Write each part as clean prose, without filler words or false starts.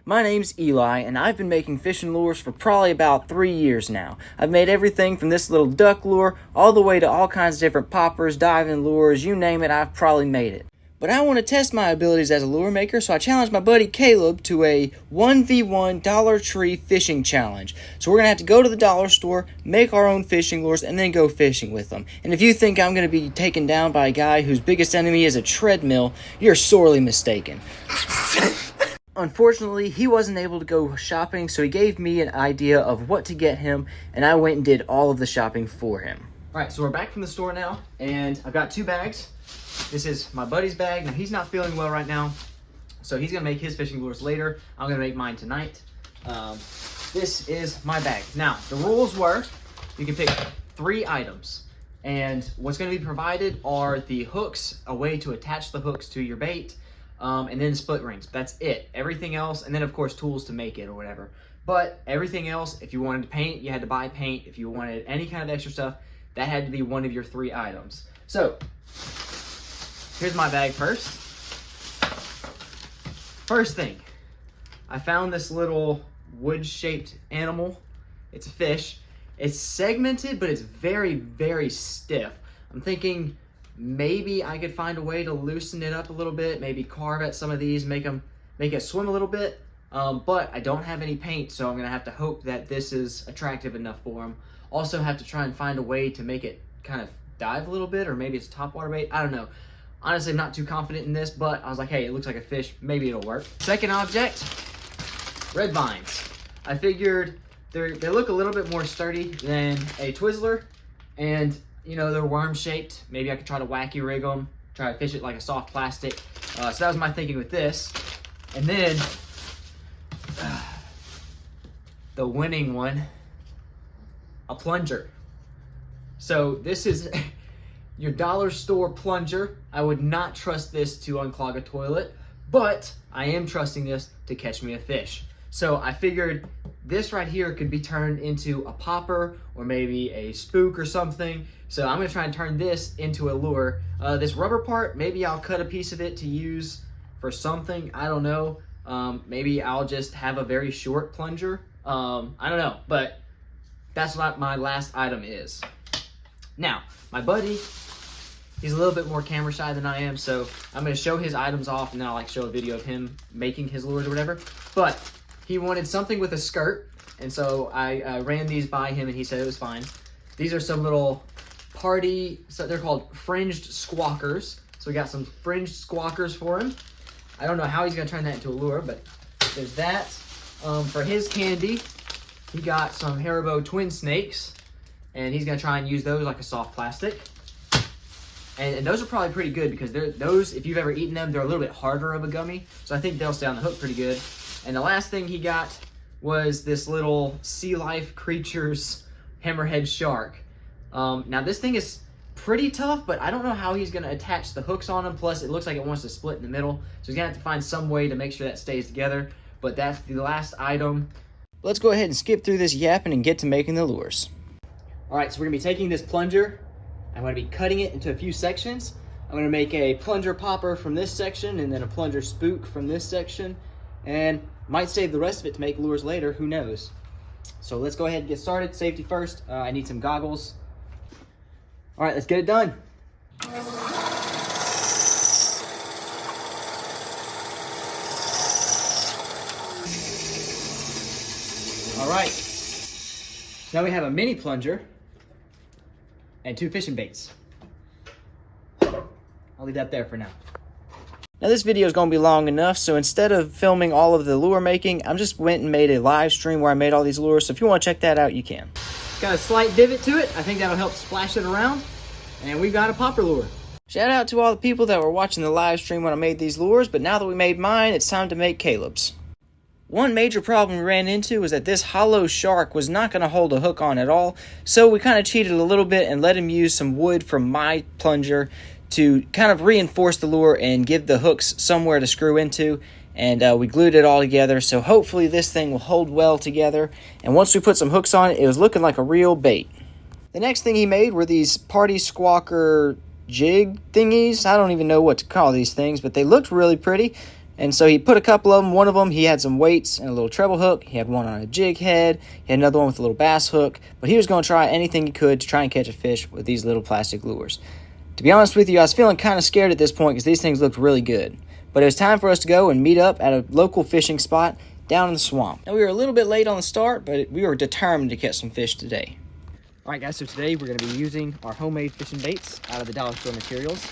My name's Eli, and I've been making fishing lures for probably about 3 years now. I've made everything from this little duck lure all the way to all kinds of different poppers, diving lures, you name it, I've probably made it. But I want to test my abilities as a lure maker, so I challenged my buddy Caleb to a 1v1 Dollar Tree fishing challenge. So we're going to have to go to the dollar store, make our own fishing lures, and then go fishing with them. And if you think I'm going to be taken down by a guy whose biggest enemy is a treadmill, you're sorely mistaken. Unfortunately, he wasn't able to go shopping, so he gave me an idea of what to get him, and I went and did all of the shopping for him. Alright, so we're back from the store now, and I've got 2 bags. This is my buddy's bag. Now, he's not feeling well right now, so he's going to make his fishing lures later. I'm going to make mine tonight. This is my bag. Now, the rules were you can pick 3 items, and what's going to be provided are the hooks, a way to attach the hooks to your bait, and then the split rings. That's it. Everything else, and then of course tools to make it or whatever. But everything else, if you wanted to paint, you had to buy paint. If you wanted any kind of extra stuff, that had to be one of your 3 items. So, here's my bag first. First thing, I found this little wood-shaped animal. It's a fish. It's segmented, but it's very, very stiff. I'm thinking maybe I could find a way to loosen it up a little bit, maybe carve at some of these, make it swim a little bit, but I don't have any paint, so I'm gonna have to hope that this is attractive enough for them. Also have to try and find a way to make it kind of dive a little bit, or maybe it's a topwater bait, I don't know. Honestly, I'm not too confident in this, but I was like, hey, it looks like a fish, maybe it'll work. Second object, red vines. I figured they look a little bit more sturdy than a Twizzler, and you know, they're worm-shaped. Maybe I could try to wacky rig them, try to fish it like a soft plastic. So that was my thinking with this. And then, the winning one, a plunger. So this is your dollar store plunger. I would not trust this to unclog a toilet, but I am trusting this to catch me a fish. So I figured this right here could be turned into a popper or maybe a spook or something. So I'm gonna try and turn this into a lure. This rubber part, maybe I'll cut a piece of it to use for something, I don't know. Maybe I'll just have a very short plunger. I don't know, but that's what my last item is. Now, my buddy, he's a little bit more camera shy than I am, so I'm gonna show his items off and then I'll like show a video of him making his lures or whatever. But he wanted something with a skirt, and so I ran these by him and he said it was fine. These are some little so they're called fringed squawkers. So we got some fringed squawkers for him. I don't know how he's gonna turn that into a lure, but there's that. For his candy, he got some Haribo twin snakes, and he's gonna try and use those like a soft plastic. And those are probably pretty good because those, if you've ever eaten them, they're a little bit harder of a gummy. So I think they'll stay on the hook pretty good. And the last thing he got was this little Sea Life Creatures hammerhead shark. Now this thing is pretty tough, but I don't know how he's gonna attach the hooks on him. Plus it looks like it wants to split in the middle. So he's gonna have to find some way to make sure that stays together. But that's the last item. Let's go ahead and skip through this yapping and get to making the lures. All right, so we're gonna be taking this plunger. I'm gonna be cutting it into a few sections. I'm gonna make a plunger popper from this section and then a plunger spook from this section. And might save the rest of it to make lures later, who knows. So let's go ahead and get started. Safety first. I need some goggles. All right, let's get it done. All right, so now we have a mini plunger and 2 fishing baits. I'll leave that there for now. Now this video is going to be long enough, so instead of filming all of the lure making, I just went and made a live stream where I made all these lures, so if you want to check that out, you can. Got a slight divot to it. I think that'll help splash it around, and we've got a popper lure. Shout out to all the people that were watching the live stream when I made these lures, but now that we made mine, it's time to make Caleb's. One major problem we ran into was that this hollow shark was not going to hold a hook on at all, so we kind of cheated a little bit and let him use some wood from my plunger to kind of reinforce the lure and give the hooks somewhere to screw into, and we glued it all together, so hopefully this thing will hold well together. And once we put some hooks on it, it was looking like a real bait. The next thing he made were these party squawker jig thingies. I don't even know what to call these things, but they looked really pretty. And so he put a couple of them. One of them, he had some weights and a little treble hook. He had one on a jig head. He had another one with a little bass hook. But he was going to try anything he could to try and catch a fish with these little plastic lures. To be honest with you, I was feeling kind of scared at this point because these things looked really good. But it was time for us to go and meet up at a local fishing spot down in the swamp. Now, we were a little bit late on the start, but we were determined to catch some fish today. All right, guys, so today we're going to be using our homemade fishing baits out of the dollar store materials.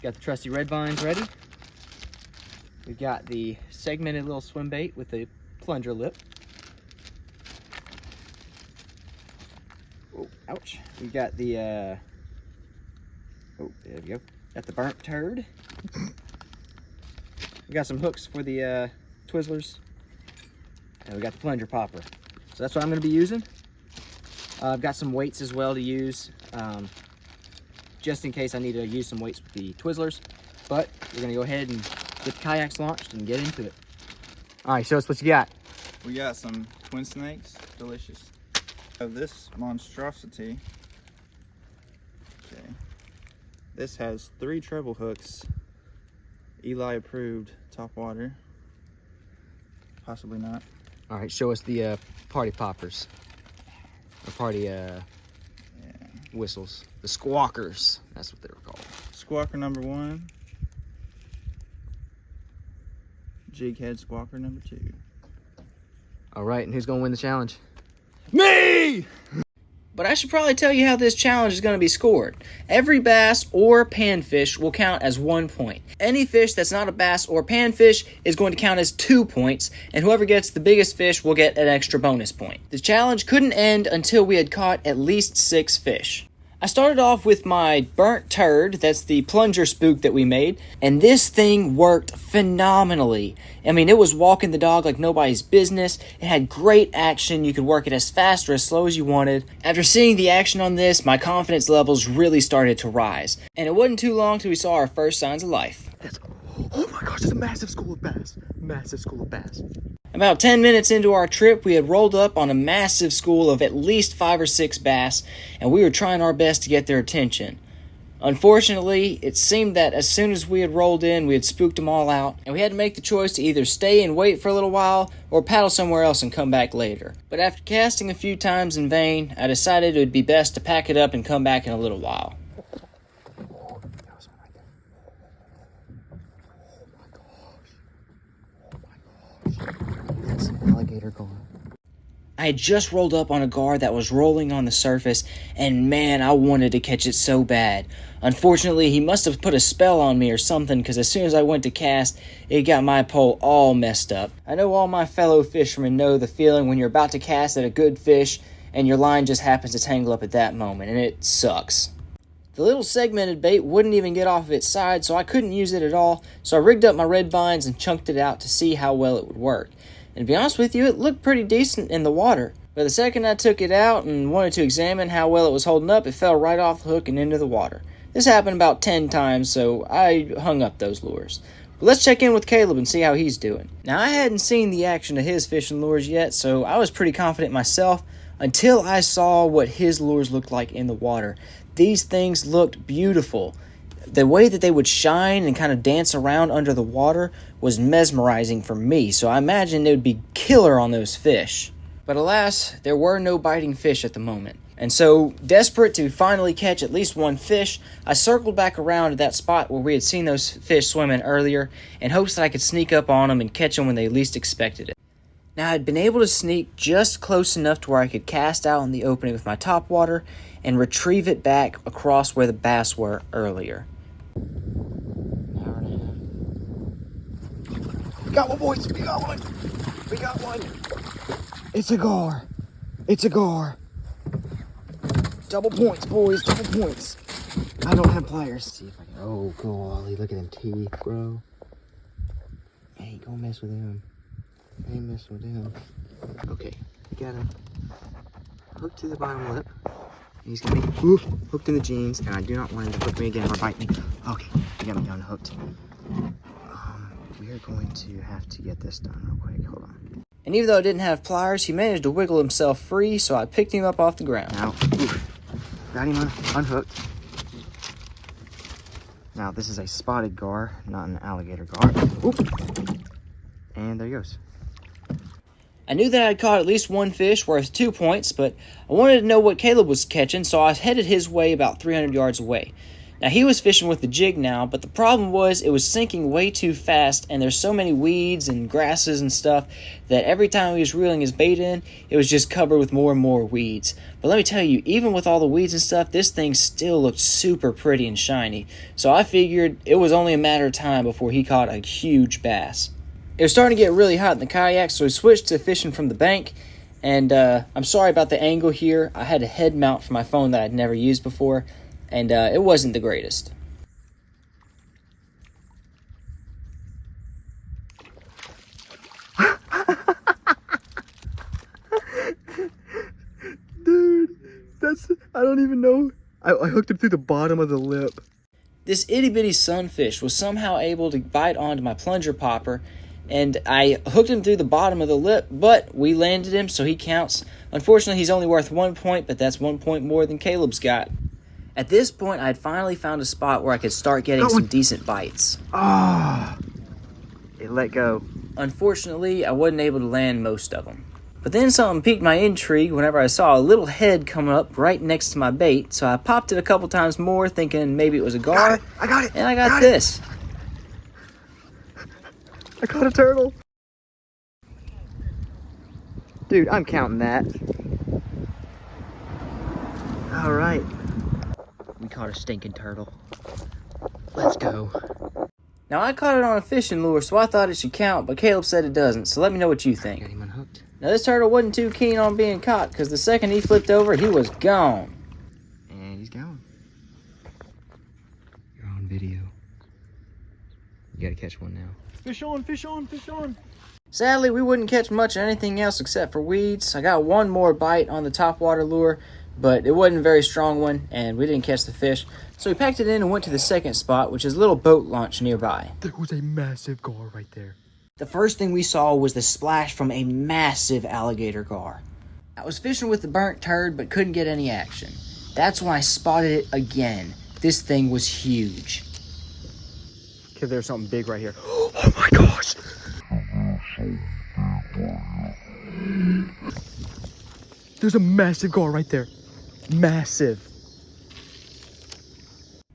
Got the trusty red vines ready. We've got the segmented little swim bait with the plunger lip. Oh, ouch. We got the, oh, there we go. Got the burnt turd. We got some hooks for the Twizzlers. And we got the plunger popper. So that's what I'm going to be using. I've got some weights as well to use, just in case I need to use some weights with the Twizzlers. But we're going to go ahead and get the kayaks launched and get into it. All right, show us what you got. We got some twin snakes, delicious. Of this monstrosity. Okay. This has 3 treble hooks. Eli approved, top water. Possibly not. All right, show us the party poppers. Or party whistles. The squawkers, that's what they were called. Squawker number 1. Jig head squawker number 2. All right, and who's gonna win the challenge? Me! But I should probably tell you how this challenge is going to be scored. Every bass or panfish will count as 1 point. Any fish that's not a bass or panfish is going to count as 2 points, and whoever gets the biggest fish will get an extra bonus point. The challenge couldn't end until we had caught at least 6 fish. I started off with my burnt turd, that's the plunger spook that we made, and this thing worked phenomenally. I mean, it was walking the dog like nobody's business. It had great action. You could work it as fast or as slow as you wanted. After seeing the action on this, my confidence levels really started to rise. And it wasn't too long till we saw our first signs of life. Oh my gosh, it's a massive school of bass. Massive school of bass. About 10 minutes into our trip, we had rolled up on a massive school of at least 5 or 6 bass, and we were trying our best to get their attention. Unfortunately, it seemed that as soon as we had rolled in, we had spooked them all out, and we had to make the choice to either stay and wait for a little while or paddle somewhere else and come back later. But after casting a few times in vain, I decided it would be best to pack it up and come back in a little while. That's an alligator gar. I had just rolled up on a gar that was rolling on the surface, and man, I wanted to catch it so bad. Unfortunately, he must have put a spell on me or something, because as soon as I went to cast, it got my pole all messed up. I know all my fellow fishermen know the feeling when you're about to cast at a good fish, and your line just happens to tangle up at that moment, and it sucks. The little segmented bait wouldn't even get off of its side, so I couldn't use it at all, so I rigged up my red vines and chunked it out to see how well it would work. And to be honest with you, it looked pretty decent in the water. But the second I took it out and wanted to examine how well it was holding up, it fell right off the hook and into the water. This happened about 10 times, so I hung up those lures. But let's check in with Caleb and see how he's doing. Now, I hadn't seen the action of his fishing lures yet, so I was pretty confident myself until I saw what his lures looked like in the water. These things looked beautiful. The way that they would shine and kind of dance around under the water was mesmerizing for me, so I imagined it would be killer on those fish. But alas, there were no biting fish at the moment. And so, desperate to finally catch at least 1 fish, I circled back around to that spot where we had seen those fish swimming earlier in hopes that I could sneak up on them and catch them when they least expected it. Now, I'd been able to sneak just close enough to where I could cast out in the opening with my topwater and retrieve it back across where the bass were earlier. We got one, boys. We got one. We got one. It's a gar. It's a gar. Double points, boys. Double points. I don't have pliers. See if I can. Oh, golly. Look at them teeth, bro. Hey, don't mess with him. Ain't messing with him. Okay. We got him hooked to the bottom lip. He's gonna be hooked in the jeans, and I do not want him to hook me again or bite me. Okay. We got me unhooked. We are going to have to get this done real quick. Hold on. And even though I didn't have pliers, he managed to wiggle himself free, so I picked him up off the ground. Now, got him unhooked. Now this is a spotted gar, not an alligator gar. Oop. And there he goes. I knew that I'd caught at least one fish worth 2 points, but I wanted to know what Caleb was catching, so I headed his way about 300 yards away. Now he was fishing with the jig now, but the problem was it was sinking way too fast, and there's so many weeds and grasses and stuff that every time he was reeling his bait in, it was just covered with more and more weeds. But let me tell you, even with all the weeds and stuff, this thing still looked super pretty and shiny. So I figured it was only a matter of time before he caught a huge bass. It was starting to get really hot in the kayak, so we switched to fishing from the bank. And I'm sorry about the angle here. I had a head mount for my phone that I'd never used before, and it wasn't the greatest. Dude, I don't even know. I hooked him through the bottom of the lip. This itty-bitty sunfish was somehow able to bite onto my plunger popper, and I hooked him through the bottom of the lip, but we landed him, so he counts. Unfortunately, he's only worth 1 point, but that's 1 point more than Caleb's got. At this point, I had finally found a spot where I could start getting some decent bites. Ah, it let go. Unfortunately, I wasn't able to land most of them. But then something piqued my intrigue whenever I saw a little head come up right next to my bait, so I popped it a couple times more, thinking maybe it was a gar. I got it. And I got this. I caught a turtle. Dude, I'm counting that. All right. We caught a stinking turtle. Let's go. Now, I caught it on a fishing lure, so I thought it should count, but Caleb said it doesn't, so let me know what you think. Got him unhooked. Now, this turtle wasn't too keen on being caught, because the second he flipped over, he was gone. And he's gone. You're on video. You gotta catch one now. Fish on, fish on, fish on. Sadly, we wouldn't catch much of anything else except for weeds. I got one more bite on the topwater lure, but it wasn't a very strong one, and we didn't catch the fish. So we packed it in and went to the second spot, which is a little boat launch nearby. There was a massive gar right there. The first thing we saw was the splash from a massive alligator gar. I was fishing with the burnt turd, but couldn't get any action. That's when I spotted it again. This thing was huge. Okay, there's something big right here. Oh my gosh! There's a massive gar right there. Massive.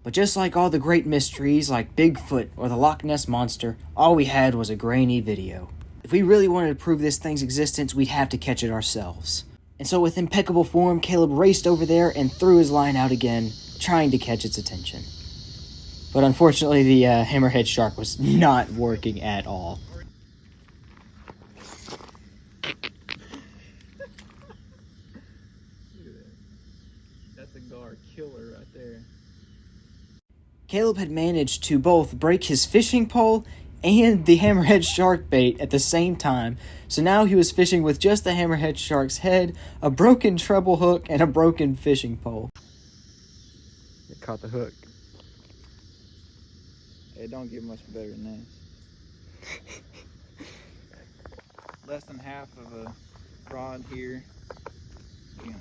But just like all the great mysteries like Bigfoot or the Loch Ness Monster, all we had was a grainy video. If we really wanted to prove this thing's existence, we'd have to catch it ourselves. And so with impeccable form, Caleb raced over there and threw his line out again, trying to catch its attention. But unfortunately, the hammerhead shark was not working at all. That's a gar killer right there. Caleb had managed to both break his fishing pole and the hammerhead shark bait at the same time, so now he was fishing with just the hammerhead shark's head, a broken treble hook, and a broken fishing pole. It caught the hook. It don't get much better than this. Less than half of a rod here, you know.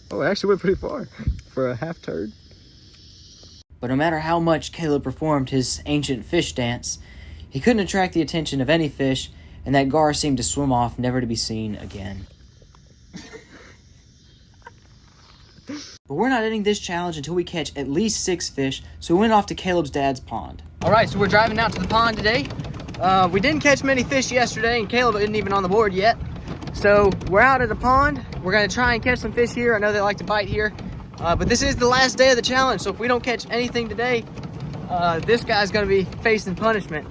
Oh, it actually went pretty far for a half turd. But no matter how much Caleb performed his ancient fish dance, he couldn't attract the attention of any fish, and that gar seemed to swim off, never to be seen again. But we're not ending this challenge until we catch at least 6 fish, so we went off to Caleb's dad's pond. Alright, so we're driving out to the pond today. We didn't catch many fish yesterday, and Caleb isn't even on the board yet. So we're out at the pond. We're going to try and catch some fish here. I know they like to bite here. But this is the last day of the challenge, so if we don't catch anything today, this guy's going to be facing punishment.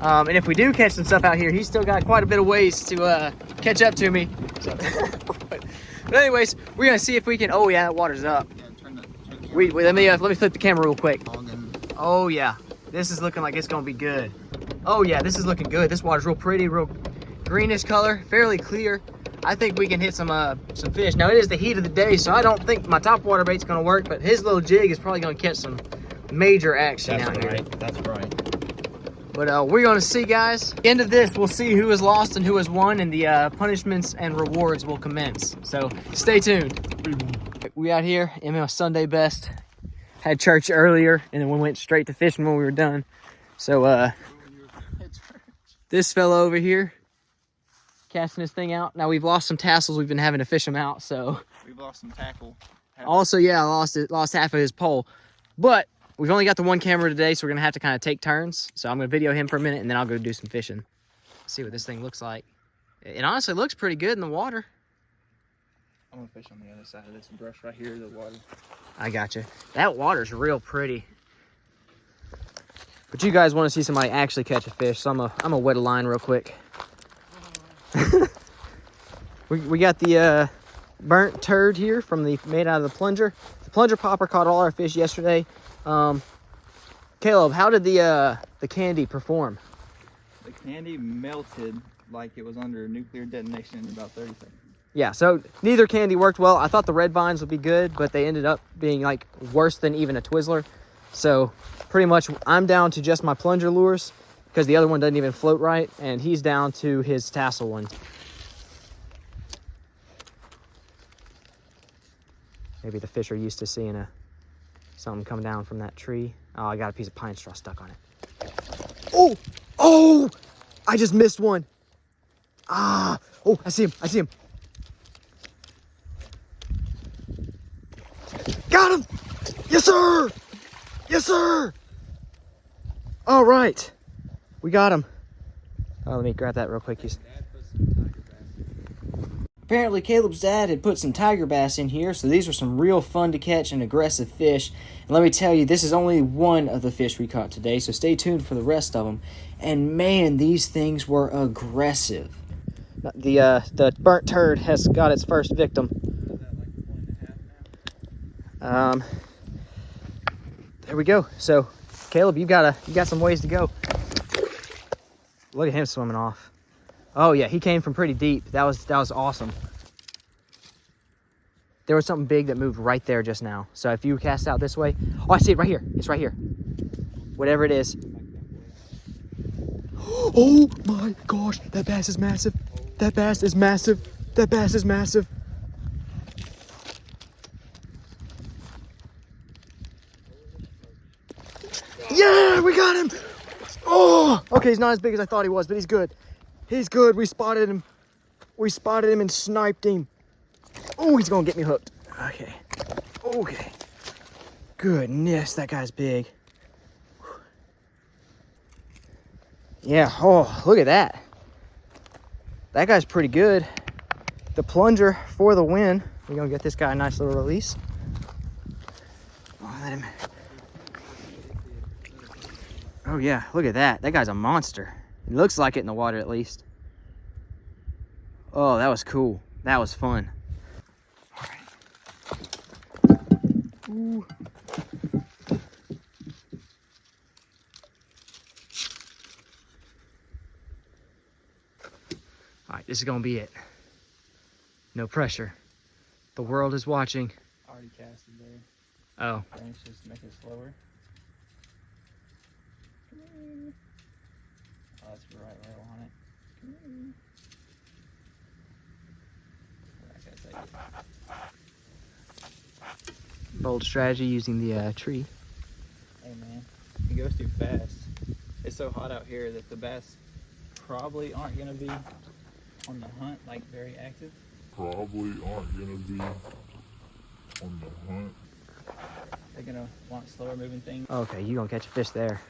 And if we do catch some stuff out here, he's still got quite a bit of ways to catch up to me. So but anyways, we're going to see if we can... Oh, yeah, that water's up. Yeah, turn the Wait, let me flip the camera real quick. Oh, yeah. This is looking like it's going to be good. Oh, yeah, this is looking good. This water's real pretty, real greenish color, fairly clear. I think we can hit some fish. Now, it is the heat of the day, so I don't think my top water bait's going to work, but his little jig is probably going to catch some major action out here. That's right. But we're going to see, guys. At the end of this, we'll see who has lost and who has won, and the punishments and rewards will commence. So stay tuned. We out here in my Sunday best. Had church earlier, and then we went straight to fishing when we were done. So, this fella over here, casting his thing out. Now, we've lost some tassels. We've been having to fish them out, so. We've lost some tackle. Also, yeah, I lost half of his pole. But we've only got the one camera today, so we're going to have to kind of take turns. So I'm going to video him for a minute, and then I'll go do some fishing. See what this thing looks like. It honestly looks pretty good in the water. I'm gonna fish on the other side of this brush right here, the water. I gotcha. That water's real pretty. But you guys want to see somebody actually catch a fish, so I'm gonna wet a line real quick. we got the burnt turd here made out of the plunger. The plunger popper caught all our fish yesterday. Caleb, how did the candy perform? The candy melted like it was under nuclear detonation in about 30 seconds. Yeah, so neither candy worked well. I thought the red vines would be good, but they ended up being like worse than even a Twizzler. So pretty much I'm down to just my plunger lures because the other one doesn't even float right, and he's down to his tassel one. Maybe the fish are used to seeing something come down from that tree. Oh, I got a piece of pine straw stuck on it. Oh! Oh! I just missed one. Ah! Oh, I see him. Got him! Yes, sir! Yes, sir! All right. We got him. Oh, let me grab that real quick. Apparently, Caleb's dad had put some tiger bass in here, so these were some real fun to catch and aggressive fish. And let me tell you, this is only one of the fish we caught today, so stay tuned for the rest of them. And man, these things were aggressive. The burnt turd has got its first victim. There we go. So, Caleb, you got some ways to go. Look at him swimming off. Oh yeah, he came from pretty deep. That was awesome. There was something big that moved right there just now. So if you cast out this way, oh, I see it right here. It's right here. Whatever it is. Oh my gosh, that bass is massive. That bass is massive. That bass is massive. Yeah, we got him. Oh, okay, he's not as big as I thought he was, but he's good. He's good. We spotted him. We spotted him and sniped him. Oh, he's gonna get me hooked. Okay. Okay. Goodness, that guy's big. Yeah, oh, look at that. That guy's pretty good. The plunger for the win. We're gonna get this guy a nice little release. Oh, let him. Oh yeah, look at that. That guy's a monster. He looks like it in the water at least. Oh, that was cool. That was fun. All right. Ooh. All right, this is gonna be it. No pressure. The world is watching. Already casted there. Oh. Let's just make it slower. Oh, that's the right rail on it. I gotta take it. Bold strategy using the tree. Hey man, it goes too fast. It's so hot out here that the bass probably aren't gonna be on the hunt, like very active. Probably aren't gonna be on the hunt. They're gonna want slower moving things. Okay, you gonna catch a fish there.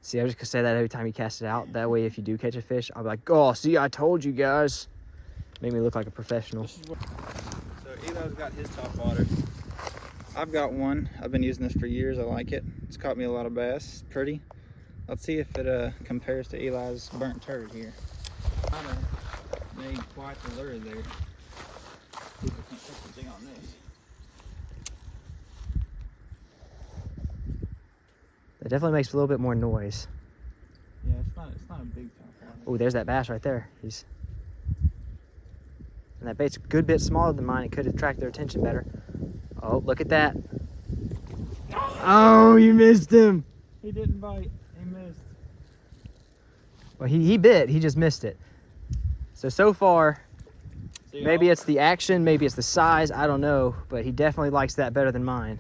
See, I was just gonna say that every time you cast it out. That way, if you do catch a fish, I'll be like, oh, see, I told you guys. Make me look like a professional. So Eli's got his top water. I've got one. I've been using this for years. I like it. It's caught me a lot of bass. It's pretty. Let's see if it compares to Eli's burnt turd here. Kind of made quite the lure there. See if I can't catch the thing on this. That definitely makes a little bit more noise. Yeah, it's not a big top water. Oh, there's that bass right there. And that bait's a good bit smaller than mine. It could attract their attention better. Oh, look at that. Oh, you missed him. He didn't bite. He missed. Well, he bit. He just missed it. So far, See, Maybe it's the action, maybe it's the size, I don't know, but he definitely likes that better than mine.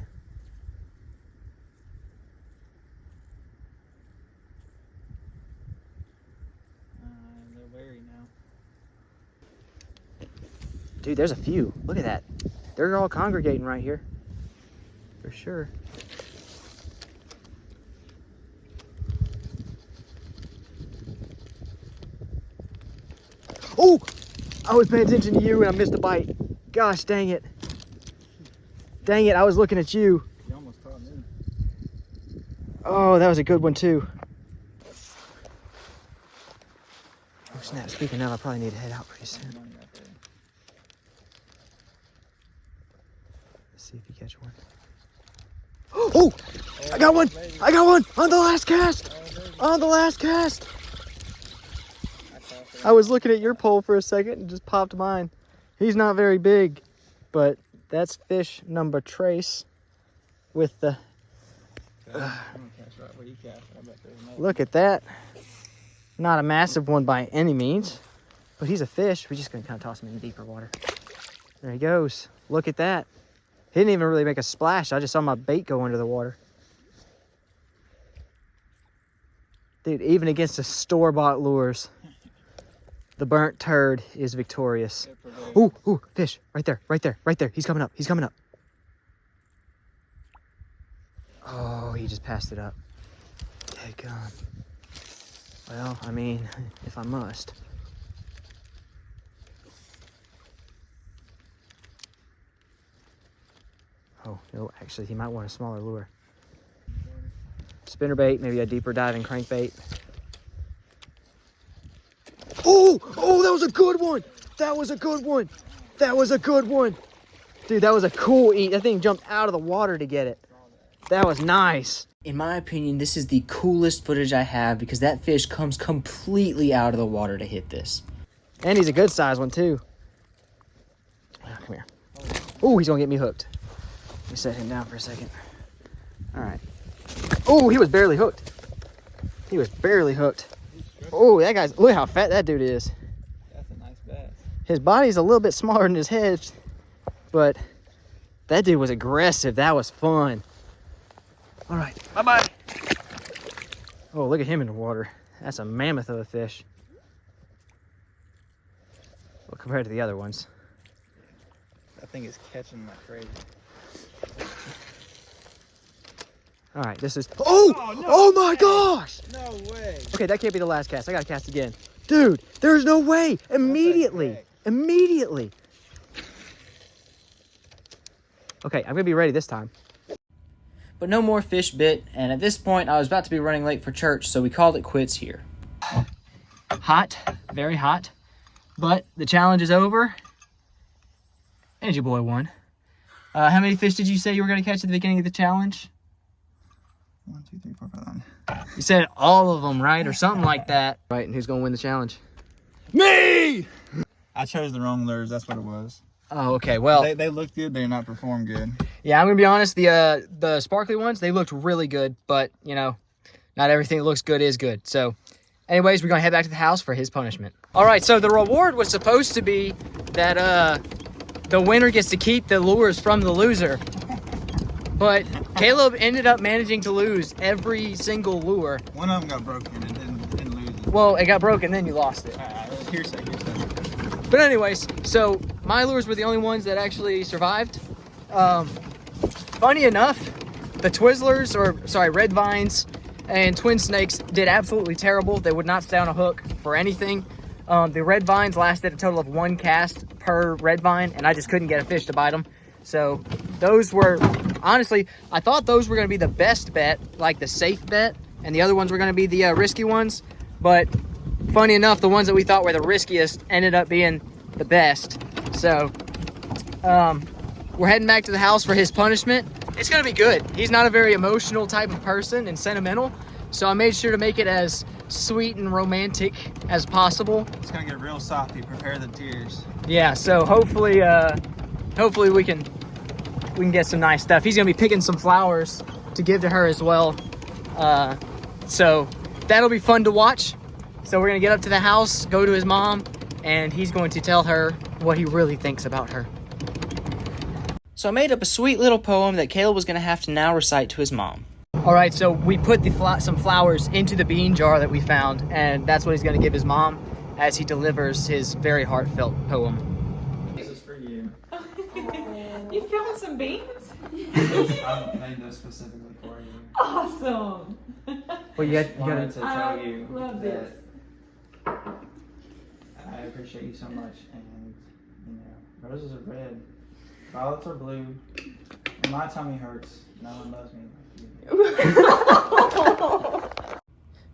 They're wary now. Dude, there's a few. Look at that. They're all congregating right here. For sure. Oh! I was paying attention to you and I missed a bite. Gosh, dang it. Dang it, I was looking at you. You almost caught me. Oh, that was a good one too. Oh snap, speaking of, I probably need to head out pretty soon. Money right there. Let's see if you catch one. Oh! I got one! I got one! On the last cast! On the last cast! I was looking at your pole for a second and just popped mine. He's not very big, but that's fish number trace with the... I'm gonna catch right where you cast. I bet there's another. Look at that. Not a massive one by any means, but he's a fish. We're just gonna kind of toss him in deeper water. There he goes. Look at that. He didn't even really make a splash. I just saw my bait go under the water. Dude, even against the store-bought lures, the burnt turd is victorious. Ooh, ooh, fish. Right there, right there, right there. He's coming up, he's coming up. Oh, he just passed it up. Dead gone. Well, I mean, if I must. Oh, no, actually, he might want a smaller lure. Spinnerbait, maybe a deeper diving crankbait. Oh, oh, that was a good one. That was a good one. That was a good one. Dude, that was a cool eat. That thing jumped out of the water to get it. That was nice. In my opinion, this is the coolest footage I have because that fish comes completely out of the water to hit this. And he's a good size one too. Oh, come here. Oh, he's gonna get me hooked. Let me set him down for a second. All right. Oh, he was barely hooked. He was barely hooked. Oh, that guy's, look how fat that dude is. That's a nice bass. His body's a little bit smaller than his head, but that dude was aggressive. That was fun. All right, bye-bye. Oh, look at him in the water. That's a mammoth of a fish. Well, compared to the other ones. That thing is catching like crazy. All right, this is, oh, no oh my way. gosh. No way. Okay, that can't be the last cast. I gotta cast again. Dude, there's no way. Immediately, heck? immediately. Okay, I'm gonna be ready this time. But no more fish bit, and at this point I was about to be running late for church, so we called it quits here. Hot, very hot, but the challenge is over. And your boy won. How many fish did you say you were gonna catch at the beginning of the challenge? 1, 2, 3, 4, 5, 9. You said all of them, right? Or something like that. Right, and who's gonna win the challenge? Me! I chose the wrong lures. That's what it was. Oh, okay, well. They look good. They're not perform good. Yeah, I'm gonna be honest, the sparkly ones, they looked really good, but you know, not everything that looks good is good. So anyways, we're gonna head back to the house for his punishment. All right, so the reward was supposed to be that the winner gets to keep the lures from the loser. But Caleb ended up managing to lose every single lure. One of them got broken and didn't lose it. Well, it got broken, then you lost it. Hearsay. But anyways, so my lures were the only ones that actually survived. Funny enough, the Twizzlers, or sorry, red vines and twin snakes did absolutely terrible. They would not stay on a hook for anything. The red vines lasted a total of 1 cast per red vine, and I just couldn't get a fish to bite them. So those were, honestly, I thought those were going to be the best bet, like the safe bet, and the other ones were going to be the risky ones. But funny enough, the ones that we thought were the riskiest ended up being the best. So we're heading back to the house for his punishment. It's going to be good. He's not a very emotional type of person and sentimental, so I made sure to make it as sweet and romantic as possible. It's gonna get real softy. Prepare the tears. Yeah, so hopefully we can get some nice stuff. He's gonna be picking some flowers to give to her as well. So that'll be fun to watch. So we're gonna get up to the house, go to his mom, and he's going to tell her what he really thinks about her. So I made up a sweet little poem that Caleb was going to have to now recite to his mom. All right, so we put some flowers into the bean jar that we found, and that's what he's going to give his mom as he delivers his very heartfelt poem. This is for you. You feeling some beans? I made those specifically for you. Awesome. Well, you Wanted to I tell you love that this. I appreciate you so much, and you know, roses are red, violets are blue, and my tummy hurts. No one loves me like you.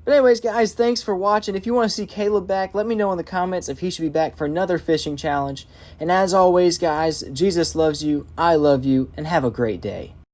But anyways, guys, thanks for watching. If you want to see Caleb back, let me know in the comments if he should be back for another fishing challenge. And as always, guys, Jesus loves you, I love you, and have a great day.